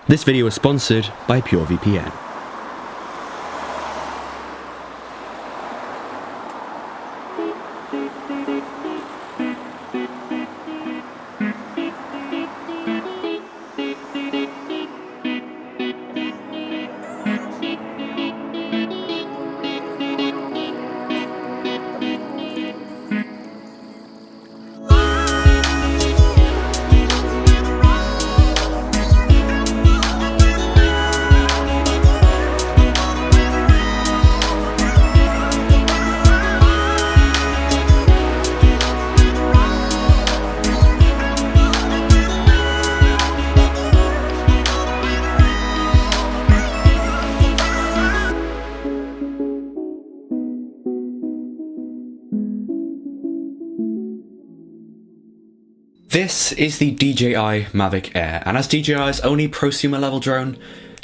This video is sponsored by PureVPN. This is the DJI Mavic Air, and as DJI's only prosumer level drone,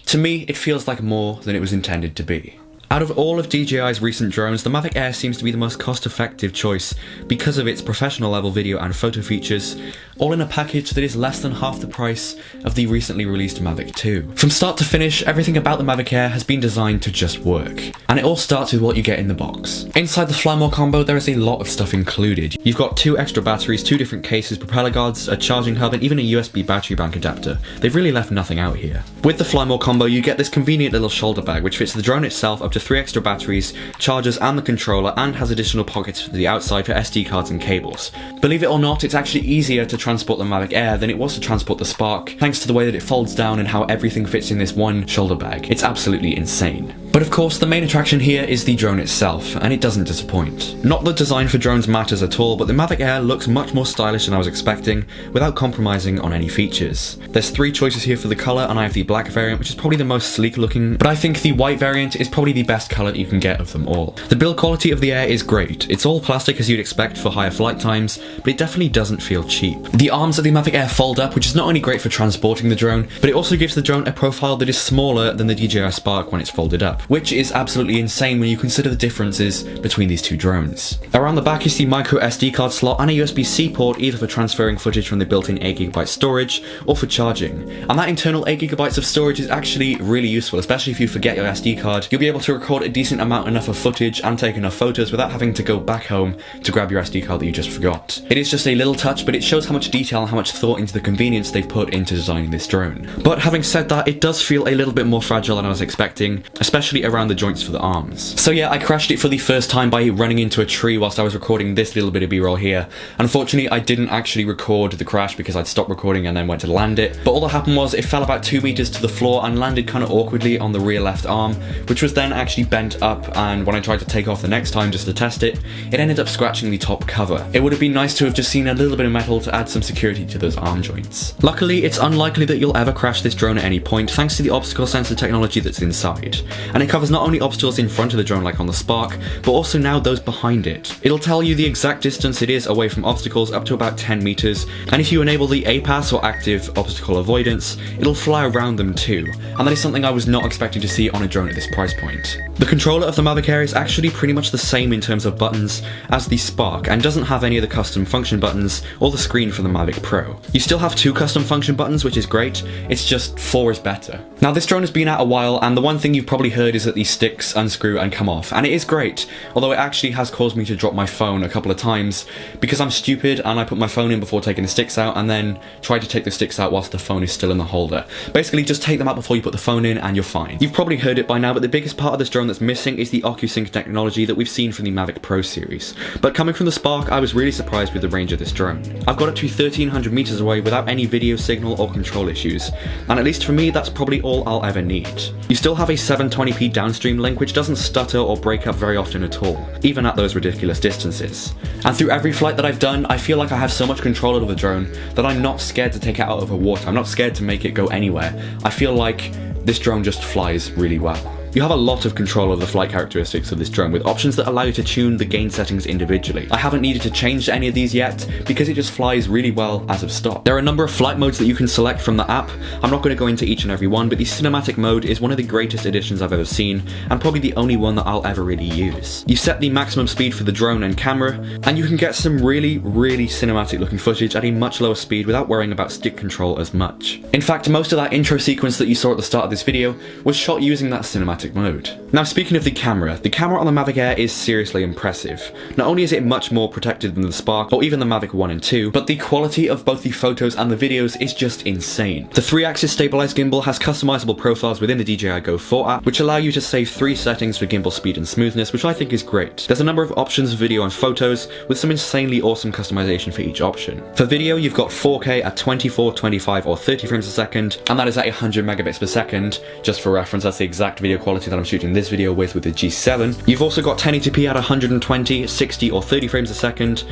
to me it feels like more than it was intended to be. Out of all of DJI's recent drones, the Mavic Air seems to be the most cost-effective choice because of its professional level video and photo features, all in a package that is less than half the price of the recently released Mavic 2. From start to finish, everything about the Mavic Air has been designed to just work, and it all starts with what you get in the box. Inside the Fly More combo, there is a lot of stuff included. You've got 2 extra batteries, 2 different cases, propeller guards, a charging hub, and even a USB battery bank adapter. They've really left nothing out here. With the Fly More combo, you get this convenient little shoulder bag which fits the drone itself, up to 3 extra batteries, chargers and the controller, and has additional pockets to the outside for SD cards and cables. Believe it or not, it's actually easier to transport the Mavic Air than it was to transport the Spark, thanks to the way that it folds down and how everything fits in this one shoulder bag. It's absolutely insane. But of course, the main attraction here is the drone itself, and it doesn't disappoint. Not that design for drones matters at all, but the Mavic Air looks much more stylish than I was expecting, without compromising on any features. There's 3 choices here for the colour, and I have the black variant, which is probably the most sleek looking, but I think the white variant is probably the best colour you can get of them all. The build quality of the Air is great. It's all plastic as you'd expect for higher flight times, but it definitely doesn't feel cheap. The arms of the Mavic Air fold up, which is not only great for transporting the drone, but it also gives the drone a profile that is smaller than the DJI Spark when it's folded up, which is absolutely insane when you consider the differences between these 2 drones. Around the back is the micro SD card slot and a USB-C port, either for transferring footage from the built-in 8GB storage or for charging. And that internal 8GB of storage is actually really useful, especially if you forget your SD card. You'll be able to record a decent amount enough of footage and take enough photos without having to go back home to grab your SD card that you just forgot. It is just a little touch, but it shows how much detail and how much thought into the convenience they've put into designing this drone. But having said that, it does feel a little bit more fragile than I was expecting, especially around the joints for the arms. So yeah, I crashed it for the first time by running into a tree whilst I was recording this little bit of B-roll here. Unfortunately, I didn't actually record the crash because I'd stopped recording and then went to land it, but all that happened was it fell about 2 meters to the floor and landed kind of awkwardly on the rear left arm, which was then actually bent up, and when I tried to take off the next time just to test it, it ended up scratching the top cover. It would have been nice to have just seen a little bit of metal to add some security to those arm joints. Luckily, it's unlikely that you'll ever crash this drone at any point thanks to the obstacle sensor technology that's inside, and it covers not only obstacles in front of the drone like on the Spark, but also now those behind it. It'll tell you the exact distance it is away from obstacles, up to about 10 meters, and if you enable the APAS or active obstacle avoidance, it'll fly around them too, and that is something I was not expecting to see on a drone at this price point. The controller of the Mavic Air is actually pretty much the same in terms of buttons as the Spark, and doesn't have any of the custom function buttons or the screen for the Mavic Pro. You still have 2 custom function buttons, which is great, it's just 4 is better. Now this drone has been out a while, and the one thing you've probably heard is that these sticks unscrew and come off, and it is great, although it actually has caused me to drop my phone a couple of times because I'm stupid and I put my phone in before taking the sticks out and then try to take the sticks out whilst the phone is still in the holder. Basically, just take them out before you put the phone in and you're fine. You've probably heard it by now, but the biggest part of this drone that's missing is the OcuSync technology that we've seen from the Mavic Pro series. But coming from the Spark, I was really surprised with the range of this drone. I've got it to 1300 meters away without any video signal or control issues, and at least for me, that's probably all I'll ever need. You still have a 720p downstream link which doesn't stutter or break up very often at all, even at those ridiculous distances. And through every flight that I've done, I feel like I have so much control over the drone that I'm not scared to take it out over water. I'm not scared to make it go anywhere. I feel like this drone just flies really well. You have a lot of control over the flight characteristics of this drone with options that allow you to tune the gain settings individually. I haven't needed to change any of these yet because it just flies really well as of stock. There are a number of flight modes that you can select from the app. I'm not going to go into each and every one, but the cinematic mode is one of the greatest additions I've ever seen and probably the only one that I'll ever really use. You set the maximum speed for the drone and camera, and you can get some really cinematic looking footage at a much lower speed without worrying about stick control as much. In fact, most of that intro sequence that you saw at the start of this video was shot using that cinematic mode. Now, speaking of the camera on the Mavic Air is seriously impressive. Not only is it much more protected than the Spark or even the Mavic 1 and 2, but the quality of both the photos and the videos is just insane. The 3-axis stabilized gimbal has customizable profiles within the DJI Go 4 app, which allow you to save 3 settings for gimbal speed and smoothness, which I think is great. There's a number of options for video and photos, with some insanely awesome customization for each option. For video, you've got 4K at 24, 25 or 30 frames a second, and that is at 100 megabits per second. Just for reference, that's the exact video quality that I'm shooting this video with the G7. You've also got 1080p at 120, 60 or 30 frames a second,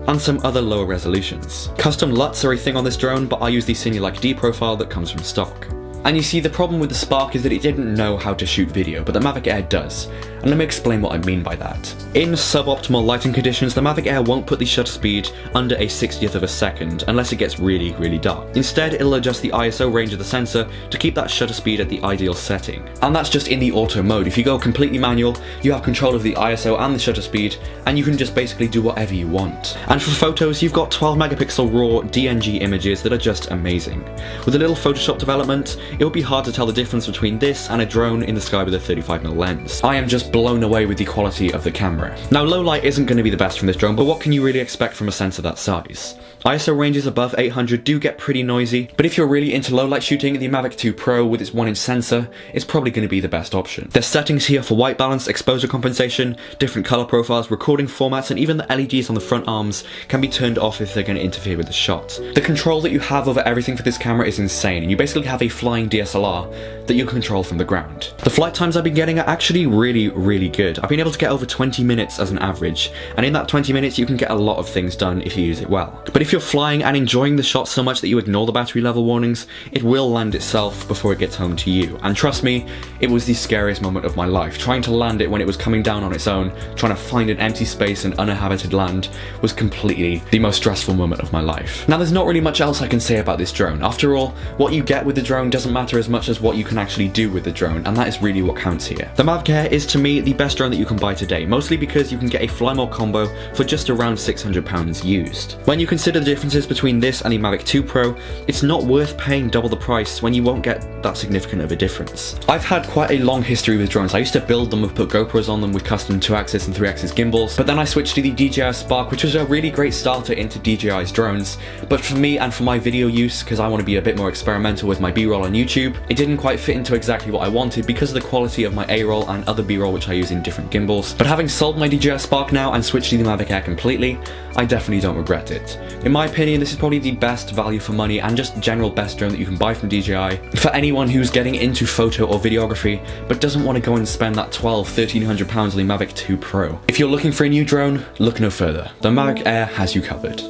and some other lower resolutions. Custom LUTs are a thing on this drone, but I use the Cinelike D profile that comes from stock. And you see, the problem with the Spark is that it didn't know how to shoot video, but the Mavic Air does. And let me explain what I mean by that. In suboptimal lighting conditions, the Mavic Air won't put the shutter speed under a 60th of a second unless it gets really dark. Instead, it'll adjust the ISO range of the sensor to keep that shutter speed at the ideal setting. And that's just in the auto mode. If you go completely manual, you have control of the ISO and the shutter speed, and you can just basically do whatever you want. And for photos, you've got 12 megapixel raw DNG images that are just amazing. With a little Photoshop development, it would be hard to tell the difference between this and a drone in the sky with a 35mm lens. I am just blown away with the quality of the camera. Now, low light isn't going to be the best from this drone, but what can you really expect from a sensor that size? ISO ranges above 800 do get pretty noisy, but if you're really into low light shooting, the Mavic 2 Pro with its 1-inch sensor is probably going to be the best option. There's settings here for white balance, exposure compensation, different color profiles, recording formats, and even the LEDs on the front arms can be turned off if they're going to interfere with the shot. The control that you have over everything for this camera is insane, and you basically have a flying DSLR that you control from the ground. The flight times I've been getting are actually really good. I've been able to get over 20 minutes as an average, and in that 20 minutes you can get a lot of things done if you use it well. But if you're flying and enjoying the shot so much that you ignore the battery level warnings, it will land itself before it gets home to you. And trust me, it was the scariest moment of my life. Trying to land it when it was coming down on its own, trying to find an empty space and uninhabited land, was completely the most stressful moment of my life. Now, there's not really much else I can say about this drone. After all, what you get with the drone doesn't matter as much as what you can actually do with the drone, and that is really what counts here. The Mavic Air is, to me, the best drone that you can buy today, mostly because you can get a Fly More combo for just around £600 used. When you consider the differences between this and the Mavic 2 Pro, it's not worth paying double the price when you won't get that significant of a difference. I've had quite a long history with drones. I used to build them and put GoPros on them with custom 2-axis and 3-axis gimbals, but then I switched to the DJI Spark, which was a really great starter into DJI's drones. But for me and for my video use, because I want to be a bit more experimental with my B-roll on YouTube, it didn't quite fit into exactly what I wanted because of the quality of my A-roll and other B-roll which I use in different gimbals. But having sold my DJI Spark now and switched to the Mavic Air completely, I definitely don't regret it. In my opinion, this is probably the best value for money and just general best drone that you can buy from DJI for anyone who's getting into photo or videography but doesn't want to go and spend that £1,200–1,300 on the Mavic 2 Pro. If you're looking for a new drone, look no further. The Mavic Air has you covered.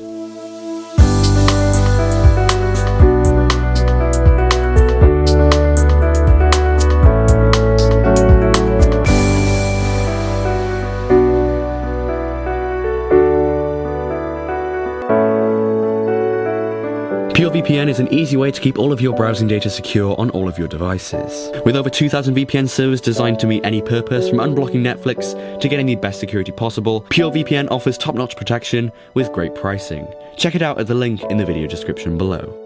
PureVPN is an easy way to keep all of your browsing data secure on all of your devices. With over 2,000 VPN servers designed to meet any purpose, from unblocking Netflix to getting the best security possible, PureVPN offers top-notch protection with great pricing. Check it out at the link in the video description below.